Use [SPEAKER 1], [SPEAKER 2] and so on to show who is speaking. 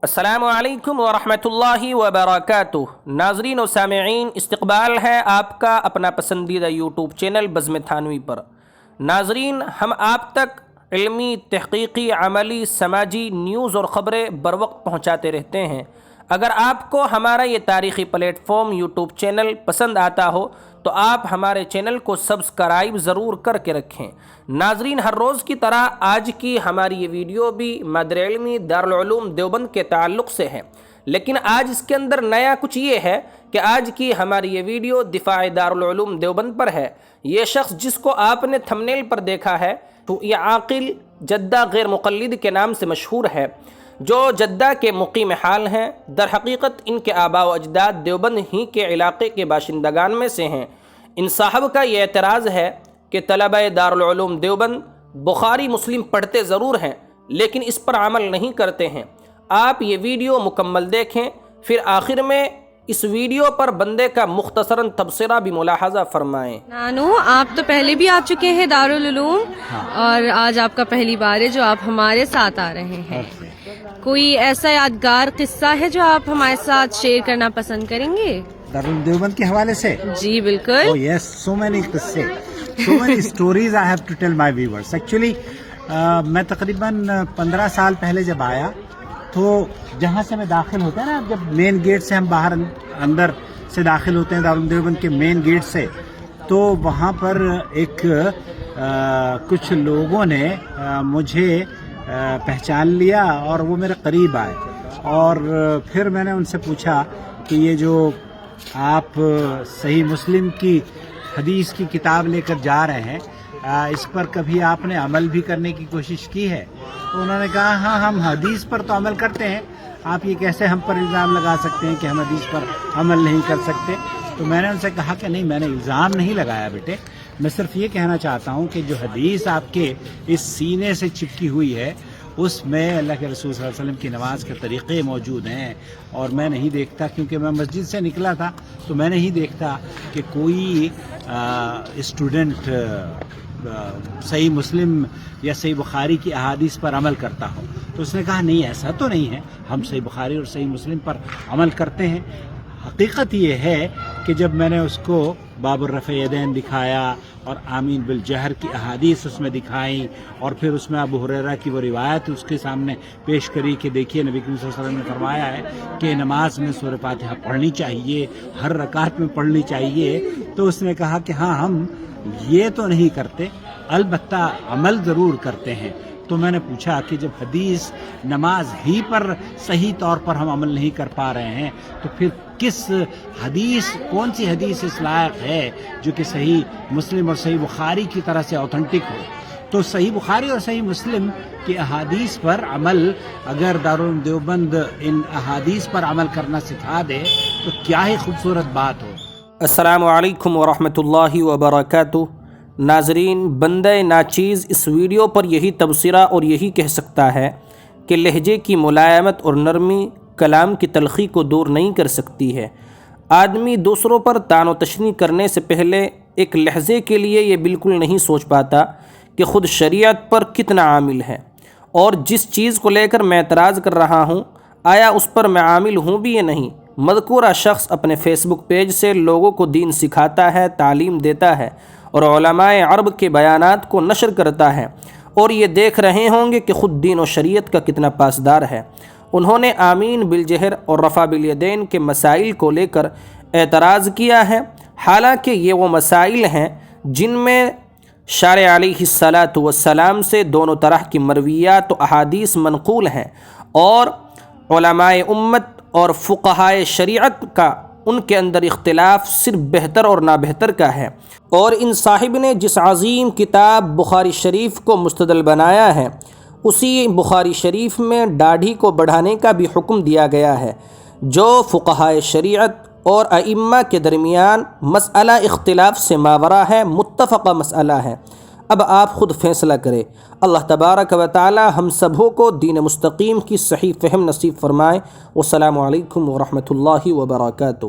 [SPEAKER 1] السلام علیکم ورحمۃ اللہ وبرکاتہ۔ ناظرین و سامعین، استقبال ہے آپ کا اپنا پسندیدہ یوٹیوب چینل بزم تھانوی پر۔ ناظرین، ہم آپ تک علمی، تحقیقی، عملی، سماجی نیوز اور خبریں بروقت پہنچاتے رہتے ہیں۔ اگر آپ کو ہمارا یہ تاریخی پلیٹ فارم یوٹیوب چینل پسند آتا ہو تو آپ ہمارے چینل کو سبسکرائب ضرور کر کے رکھیں۔ ناظرین، ہر روز کی طرح آج کی ہماری یہ ویڈیو بھی مادر علمی دارالعلوم دیوبند کے تعلق سے ہے، لیکن آج اس کے اندر نیا کچھ یہ ہے کہ آج کی ہماری یہ ویڈیو دفاع دارالعلوم دیوبند پر ہے۔ یہ شخص جس کو آپ نے تھمبنیل پر دیکھا ہے تو یہ عاقل جدہ غیر مقلد کے نام سے مشہور ہے، جو جدہ کے مقیم حال ہیں۔ در حقیقت ان کے آباء و اجداد دیوبند ہی کے علاقے کے باشندگان میں سے ہیں۔ ان صاحب کا یہ اعتراض ہے کہ طلبہ دارالعلوم دیوبند بخاری مسلم پڑھتے ضرور ہیں لیکن اس پر عمل نہیں کرتے ہیں۔ آپ یہ ویڈیو مکمل دیکھیں، پھر آخر میں اس ویڈیو پر بندے کا مختصراً تبصرہ بھی ملاحظہ فرمائیں۔
[SPEAKER 2] نانو، آپ تو پہلے بھی آ چکے ہیں دارالعلوم اور آج آپ کا پہلی بار ہے جو آپ ہمارے ساتھ آ رہے ہیں۔ کوئی ایسا یادگار قصہ ہے جو آپ ہمارے ساتھ شیئر کرنا پسند کریں گے
[SPEAKER 3] دارالعلوم دیوبند کے حوالے سے؟
[SPEAKER 2] جی بالکل۔
[SPEAKER 3] Oh yes, so many قصے، so many stories I have to tell my viewers. Actually میں تقریباً 15 سال پہلے جب آیا تو جہاں سے میں داخل ہوتا ہے نا، جب مین گیٹ سے ہم باہر اندر سے داخل ہوتے ہیں دارالعلوم دیوبند کے مین گیٹ سے، تو وہاں پر ایک کچھ لوگوں نے مجھے پہچان لیا اور وہ میرے قریب آئے، اور پھر میں نے ان سے پوچھا کہ یہ جو آپ صحیح مسلم کی حدیث کی کتاب لے کر جا رہے ہیں، اس پر کبھی آپ نے عمل بھی کرنے کی کوشش کی ہے؟ تو انہوں نے کہا ہاں، ہم حدیث پر تو عمل کرتے ہیں، آپ یہ کیسے ہم پر الزام لگا سکتے ہیں کہ ہم حدیث پر عمل نہیں کر سکتے؟ تو میں نے ان سے کہا کہ نہیں، میں نے الزام نہیں لگایا بیٹے، میں صرف یہ کہنا چاہتا ہوں کہ جو حدیث آپ کے اس سینے سے چپکی ہوئی ہے اس میں اللہ کے رسول صلی اللہ علیہ وسلم کی نماز کے طریقے موجود ہیں، اور میں نہیں دیکھتا، کیونکہ میں مسجد سے نکلا تھا تو میں نہیں دیکھتا کہ کوئی اسٹوڈنٹ صحیح مسلم یا صحیح بخاری کی احادیث پر عمل کرتا ہو۔ تو اس نے کہا نہیں، ایسا تو نہیں ہے، ہم صحیح بخاری اور صحیح مسلم پر عمل کرتے ہیں۔ حقیقت یہ ہے کہ جب میں نے اس کو باب الرفع یدین دکھایا اور آمین بالجہر کی احادیث اس میں دکھائیں، اور پھر اس میں ابو ہریرہ کی وہ روایت اس کے سامنے پیش کری کہ دیکھیے نبی کریم صلی اللہ علیہ وسلم نے فرمایا ہے کہ نماز میں سورہ فاتحہ پڑھنی چاہیے، ہر رکعت میں پڑھنی چاہیے، تو اس نے کہا کہ ہاں، ہم یہ تو نہیں کرتے، البتہ عمل ضرور کرتے ہیں۔ تو میں نے پوچھا کہ جب حدیث نماز ہی پر صحیح طور پر ہم عمل نہیں کر پا رہے ہیں تو پھر کس حدیث، کون سی حدیث اس لائق ہے جو کہ صحیح مسلم اور صحیح بخاری کی طرح سے اوتھنٹک ہو؟ تو صحیح بخاری اور صحیح مسلم کی احادیث پر عمل، اگر دارالعلوم دیوبند ان احادیث پر عمل کرنا سکھا دے تو کیا ہی خوبصورت بات ہو۔
[SPEAKER 1] السلام علیکم ورحمۃ اللہ وبرکاتہ۔ ناظرین، بندہ ناچیز اس ویڈیو پر یہی تبصرہ اور یہی کہہ سکتا ہے کہ لہجے کی ملائمت اور نرمی کلام کی تلخی کو دور نہیں کر سکتی ہے۔ آدمی دوسروں پر طعن و تشنیع کرنے سے پہلے ایک لحظے کے لیے یہ بالکل نہیں سوچ پاتا کہ خود شریعت پر کتنا عامل ہے، اور جس چیز کو لے کر میں اعتراض کر رہا ہوں آیا اس پر میں عامل ہوں بھی یا نہیں۔ مذکورہ شخص اپنے فیس بک پیج سے لوگوں کو دین سکھاتا ہے، تعلیم دیتا ہے اور علماء عرب کے بیانات کو نشر کرتا ہے، اور یہ دیکھ رہے ہوں گے کہ خود دین و شریعت کا کتنا پاسدار ہے۔ انہوں نے آمین بالجہر اور رفع بالیدین کے مسائل کو لے کر اعتراض کیا ہے، حالانکہ یہ وہ مسائل ہیں جن میں شارع علیہ الصلاۃ والسلام سے دونوں طرح کی مرویات و احادیث منقول ہیں، اور علماء امت اور فقہائے شریعت کا ان کے اندر اختلاف صرف بہتر اور نابہتر کا ہے۔ اور ان صاحب نے جس عظیم کتاب بخاری شریف کو مستدل بنایا ہے، اسی بخاری شریف میں داڑھی کو بڑھانے کا بھی حکم دیا گیا ہے، جو فقہائے شریعت اور ائمہ کے درمیان مسئلہ اختلاف سے ماورا ہے، متفقہ مسئلہ ہے۔ اب آپ خود فیصلہ کریں۔ اللہ تبارک و تعالی ہم سبھوں کو دین مستقیم کی صحیح فہم نصیب فرمائے۔ والسلام علیکم ورحمۃ اللہ وبرکاتہ۔